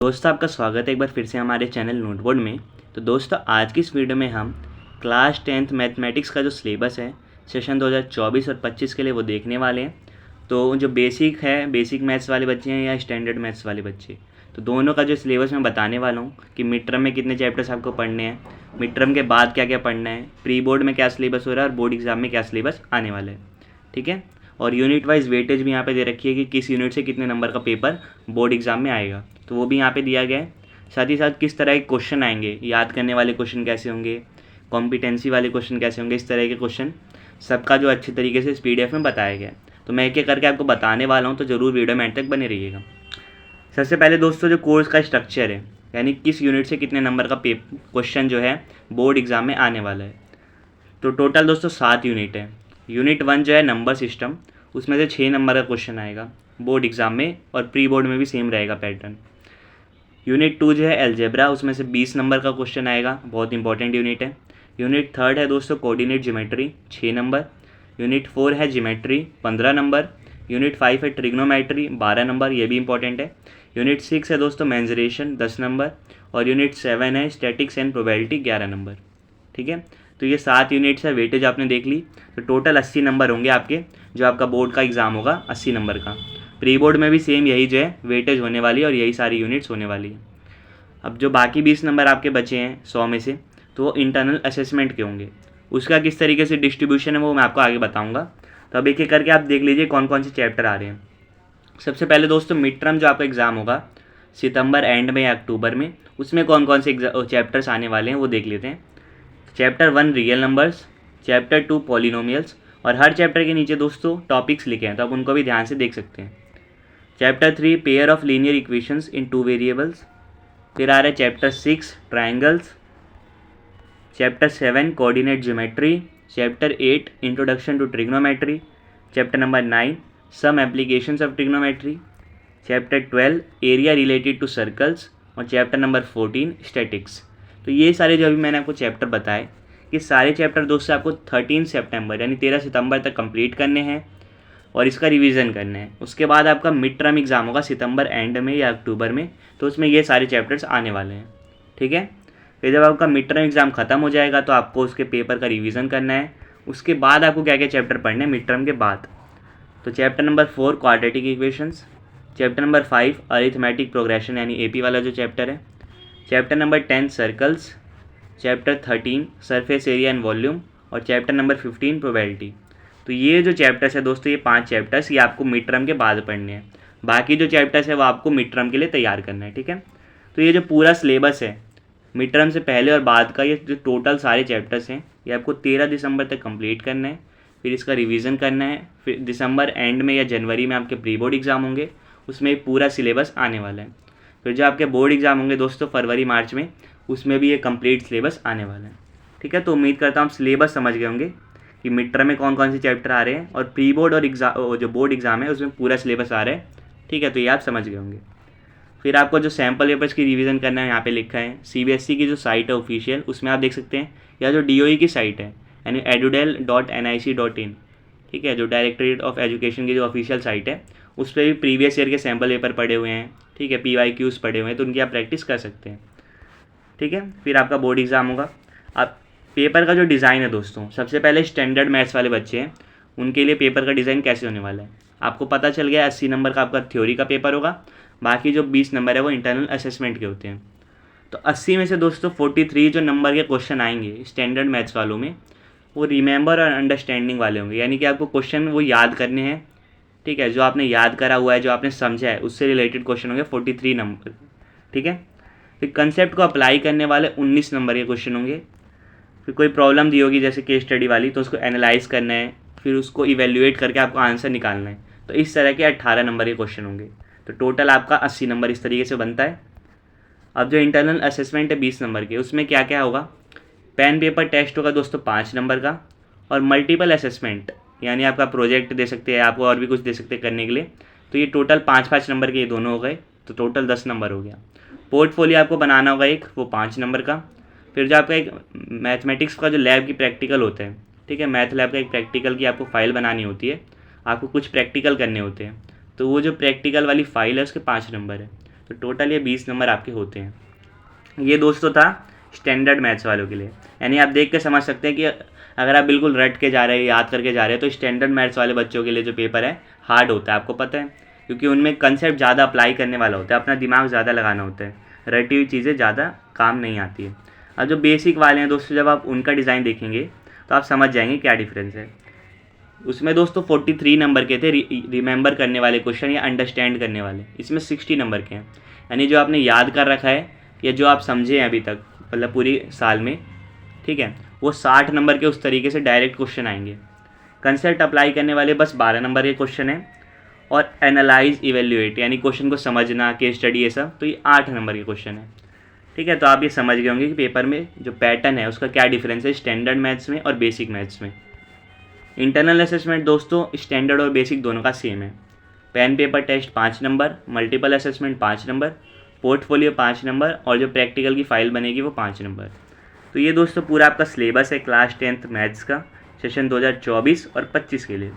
दोस्तों आपका स्वागत है एक बार फिर से हमारे चैनल नोटबोर्ड में। तो दोस्तों आज की इस वीडियो में हम क्लास 10th मैथमेटिक्स का जो सिलेबस है सेशन 2024 और 25 के लिए वो देखने वाले हैं। तो जो बेसिक मैथ्स वाले बच्चे हैं या स्टैंडर्ड मैथ्स वाले बच्चे, तो दोनों का जो सिलेबस मैं बताने वाला हूँ कि मिड टर्म में कितने चैप्टर्स आपको पढ़ने हैं, मिड टर्म के बाद क्या क्या पढ़ना है, प्री बोर्ड में क्या सिलेबस हो रहा है और बोर्ड एग्जाम में क्या सिलेबस आने वाला है। ठीक है, और यूनिट वाइज वेटेज भी यहाँ पे दे रखी है कि किस यूनिट से कितने नंबर का पेपर बोर्ड एग्जाम में आएगा, तो वो भी यहाँ पे दिया गया है। साथ ही साथ किस तरह के क्वेश्चन आएंगे, याद करने वाले क्वेश्चन कैसे होंगे, कॉम्पिटेंसी वाले क्वेश्चन कैसे होंगे, इस तरह के क्वेश्चन सबका जो अच्छे तरीके से इस PDF में बताया गया है। तो मैं एक एक करके आपको बताने वाला हूँ, तो ज़रूर वीडियो में एंड तक बने रहिएगा। सबसे पहले दोस्तों जो कोर्स का स्ट्रक्चर है, यानी किस यूनिट से कितने नंबर का क्वेश्चन जो है बोर्ड एग्जाम में आने वाला है। तो टोटल दोस्तों 7 यूनिट है। यूनिट 1 जो है नंबर सिस्टम, उसमें से 6 नंबर का क्वेश्चन आएगा बोर्ड एग्जाम में, और प्री बोर्ड में भी सेम रहेगा पैटर्न। यूनिट 2 जो है अलजेब्रा, उसमें से 20 नंबर का क्वेश्चन आएगा, बहुत इंपॉर्टेंट यूनिट है। यूनिट 3 है दोस्तों कोऑर्डिनेट ज्योमेट्री, 6 नंबर। यूनिट 4 है ज्योमेट्री, 15 नंबर। यूनिट 5 है ट्रिग्नोमेट्री, 12 नंबर, ये भी इंपॉर्टेंट है। यूनिट 6 है दोस्तों मेंसुरेशन, 10 नंबर। और यूनिट 7 है स्टैटिक्स एंड प्रोबेबिलिटी, 11 नंबर। ठीक है, तो ये 7 यूनिट्स है। वेटेज आपने देख ली, तो टोटल 80 नंबर होंगे आपके, जो आपका बोर्ड का एग्ज़ाम होगा 80 नंबर का। प्री बोर्ड में भी सेम यही जो है वेटेज होने वाली है और यही सारी यूनिट्स होने वाली है। अब जो बाकी 20 नंबर आपके बचे हैं 100 में से, तो वो इंटरनल असेसमेंट के होंगे। उसका किस तरीके से डिस्ट्रीब्यूशन है वो मैं आपको आगे बताऊँगा। तो अब एक एक करके आप देख लीजिए कौन कौन से चैप्टर आ रहे हैं। सबसे पहले दोस्तों मिड टर्म जो आपका एग्ज़ाम होगा सितंबर एंड में या अक्टूबर में, उसमें कौन कौन से चैप्टर्स आने वाले हैं वो देख लेते हैं। Chapter 1 real numbers, chapter 2 polynomials, और हर चैप्टर के नीचे दोस्तों टॉपिक्स लिखे हैं, तो आप उनको भी ध्यान से देख सकते हैं। Chapter 3 pair of linear equations in 2 variables. फिर आ रहा है chapter 6 triangles, chapter 7 coordinate geometry, chapter 8 introduction to trigonometry, chapter number 9 some applications of trigonometry, chapter 12 area related to circles, और चैप्टर नंबर 14 स्टैटिक्स। तो ये सारे जो अभी मैंने आपको चैप्टर बताए, ये सारे चैप्टर दोस्तों आपको 13 सितंबर यानी 13 सितंबर तक कंप्लीट करने हैं और इसका रिवीजन करना है। उसके बाद आपका मिड टर्म एग्ज़ाम होगा सितंबर एंड में या अक्टूबर में, तो उसमें ये सारे चैप्टर्स आने वाले हैं। ठीक है, फिर जब आपका मिड टर्म एग्ज़ाम ख़त्म हो जाएगा तो आपको उसके पेपर का रिवीजन करना है। उसके बाद आपको क्या क्या चैप्टर पढ़ने हैं मिड टर्म के बाद। तो chapter number 4 quadratic equations, chapter number 5 arithmetic progression यानी AP वाला जो चैप्टर है, chapter number 10 circles, chapter 13 surface area and volume, और चैप्टर नंबर 15 प्रोबेबिलिटी। तो ये जो चैप्टर्स है दोस्तों, ये 5 चैप्टर्स ये आपको मिड टर्म के बाद पढ़ने हैं। बाकी जो चैप्टर्स है वो आपको मिड टर्म के लिए तैयार करना है। ठीक है, तो ये जो पूरा सिलेबस है मिड टर्म से पहले और बाद का, ये जो टोटल सारे चैप्टर्स हैं ये आपको 13 दिसंबर तक कंप्लीट करना है। फिर इसका रिवीजन करना है। फिर दिसंबर एंड में या जनवरी में आपके प्री बोर्ड एग्ज़ाम होंगे, उसमें पूरा सिलेबस आने वाला है। फिर जो आपके बोर्ड एग्ज़ाम होंगे दोस्तों फरवरी मार्च में, उसमें भी ये कंप्लीट सिलेबस आने वाला है। ठीक है, तो उम्मीद करता हूँ आप सिलेबस समझ गए होंगे कि मिड टर्म में कौन कौन से चैप्टर आ रहे हैं, और प्री बोर्ड और एग्ज़ाम जो बोर्ड एग्ज़ाम है उसमें पूरा सिलेबस आ रहा है। ठीक है, तो ये आप समझ गए होंगे। फिर आपको जो सैम्पल पेपर्स की रिवीजन करना है यहाँ पे लिखा है। CBSE की जो साइट है ऑफिशियल, उसमें आप देख सकते हैं, या जो DOE की साइट है यानी edudel.nic.in, ठीक है, जो डायरेक्टरेट ऑफ एजुकेशन की जो ऑफिशियल साइट है, उस पर भी प्रीवियस ईयर के सैम्पल पेपर पड़े हुए हैं। ठीक है, PYQs पड़े हुए हैं, तो उनकी आप प्रैक्टिस कर सकते हैं। ठीक है, फिर आपका बोर्ड एग्ज़ाम होगा। अब पेपर का जो डिज़ाइन है दोस्तों, सबसे पहले स्टैंडर्ड मैथ्स वाले बच्चे हैं उनके लिए पेपर का डिज़ाइन कैसे होने वाला है आपको पता चल गया। 80 नंबर का आपका थ्योरी का पेपर होगा, बाकी जो 20 नंबर है वो इंटरनल असेसमेंट के होते हैं। तो 80 में से दोस्तों 43 जो नंबर के क्वेश्चन आएंगे स्टैंडर्ड मैथ्स वालों में, वो रिमेंबर और अंडरस्टैंडिंग वाले होंगे, यानी कि आपको क्वेश्चन वो याद करने हैं। ठीक है, जो आपने याद करा हुआ है, जो आपने समझा है, उससे रिलेटेड क्वेश्चन होंगे 43 नंबर। ठीक है, फिर कंसेप्ट को अप्लाई करने वाले 19 नंबर के क्वेश्चन होंगे। फिर कोई प्रॉब्लम दी होगी जैसे केस स्टडी वाली, तो उसको एनालाइज करना है, फिर उसको इवेल्युएट करके आपको आंसर निकालना है। तो इस तरह के 18 नंबर के क्वेश्चन होंगे। तो टोटल आपका 80 नंबर इस तरीके से बनता है। अब जो इंटरनल असेसमेंट है 20 नंबर के, उसमें क्या क्या होगा। पेन पेपर टेस्ट होगा दोस्तों 5 नंबर का, और मल्टीपल असेसमेंट यानी आपका प्रोजेक्ट दे सकते हैं, आपको और भी कुछ दे सकते हैं करने के लिए। तो ये टोटल 5-5 नंबर के ये दोनों हो गए, तो टोटल 10 नंबर हो गया। पोर्टफोलियो आपको बनाना होगा एक, वो 5 नंबर का। फिर जो आपका एक मैथमेटिक्स का जो लैब की प्रैक्टिकल होता है, ठीक है, मैथ लैब का एक प्रैक्टिकल की आपको फ़ाइल बनानी होती है, आपको कुछ प्रैक्टिकल करने होते हैं, तो वो जो प्रैक्टिकल वाली फ़ाइल है उसके 5 नंबर है। तो टोटल ये 20 नंबर आपके होते हैं। ये दोस्तों था स्टैंडर्ड मैथ्स वालों के लिए। यानी आप देख के समझ सकते हैं कि अगर आप बिल्कुल रट के जा रहे हैं, याद करके जा रहे हैं, तो स्टैंडर्ड मैथ्स वाले बच्चों के लिए जो पेपर है हार्ड होता है, आपको पता है, क्योंकि उनमें कंसेप्ट ज़्यादा अप्लाई करने वाला होता है, अपना दिमाग ज़्यादा लगाना होता है, रटी हुई चीज़ें ज़्यादा काम नहीं आती है। अब जो बेसिक वाले हैं दोस्तों, जब आप उनका डिज़ाइन देखेंगे तो आप समझ जाएंगे क्या डिफरेंस है। उसमें दोस्तों 43 नंबर के थे रिमेंबर करने वाले क्वेश्चन या अंडरस्टैंड करने वाले, इसमें 60 नंबर के हैं। यानी जो आपने याद कर रखा है या जो आप समझे हैं अभी तक, मतलब पूरी साल में, ठीक है, वो 60 नंबर के उस तरीके से डायरेक्ट क्वेश्चन आएंगे। कंसेप्ट अप्लाई करने वाले बस 12 नंबर के क्वेश्चन हैं, और एनालाइज इवेल्युएट यानी क्वेश्चन को समझना, केस स्टडी, ये सब, तो ये 8 नंबर के क्वेश्चन है। ठीक है, तो आप ये समझ गए होंगे कि पेपर में जो पैटर्न है उसका क्या डिफरेंस है स्टैंडर्ड मैथ्स में और बेसिक मैथ्स में। इंटरनल असेसमेंट दोस्तों स्टैंडर्ड और बेसिक दोनों का सेम है। Pen paper test 5 number, multiple assessment 5 number, portfolio 5 number, और जो प्रैक्टिकल की फ़ाइल बनेगी वो 5 नंबर। तो ये दोस्तों पूरा आपका सिलेबस है क्लास 10th मैथ्स का सेशन 2024 और 25 के लिए।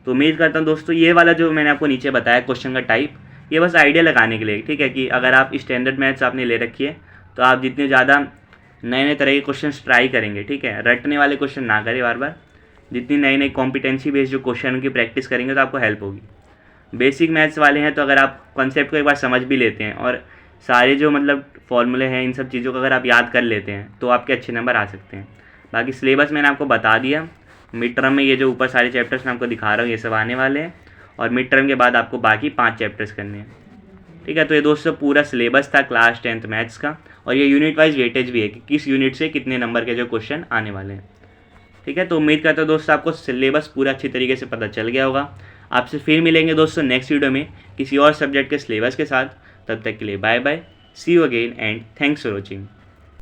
तो उम्मीद करता हूँ दोस्तों ये वाला जो मैंने आपको नीचे बताया क्वेश्चन का टाइप, ये बस आइडिया लगाने के लिए, ठीक है, कि अगर आप स्टैंडर्ड मैथ्स आपने ले रखी है तो आप जितने ज़्यादा नए नए तरह के क्वेश्चन ट्राई करेंगे, ठीक है, रटने वाले क्वेश्चन ना करें बार बार, जितनी नई नई कॉम्पिटेंसी बेस्ड जो क्वेश्चन की प्रैक्टिस करेंगे तो आपको हेल्प होगी। बेसिक मैथ्स वाले हैं तो अगर आप कॉन्सेप्ट को एक बार समझ भी लेते हैं और सारे जो मतलब फॉर्मूले हैं इन सब चीज़ों को अगर आप याद कर लेते हैं तो आपके अच्छे नंबर आ सकते हैं। बाकी सिलेबस मैंने आपको बता दिया। मिड टर्म में ये जो ऊपर सारे चैप्टर्स मैं आपको दिखा रहा हूँ ये सब आने वाले हैं, और मिड टर्म के बाद आपको बाकी 5 चैप्टर्स करने हैं। ठीक है, तो ये दोस्तों पूरा सिलेबस था क्लास 10th मैथ्स का, और ये यूनिट वाइज वेटेज भी है कि किस यूनिट से कितने नंबर के जो क्वेश्चन आने वाले हैं। ठीक है, तो उम्मीद करता हूँ दोस्तों आपको सिलेबस पूरा अच्छी तरीके से पता चल गया होगा। आपसे फिर मिलेंगे दोस्तों नेक्स्ट वीडियो में किसी और सब्जेक्ट के सिलेबस के साथ। तब तक के लिए bye bye, see you again and thanks for watching.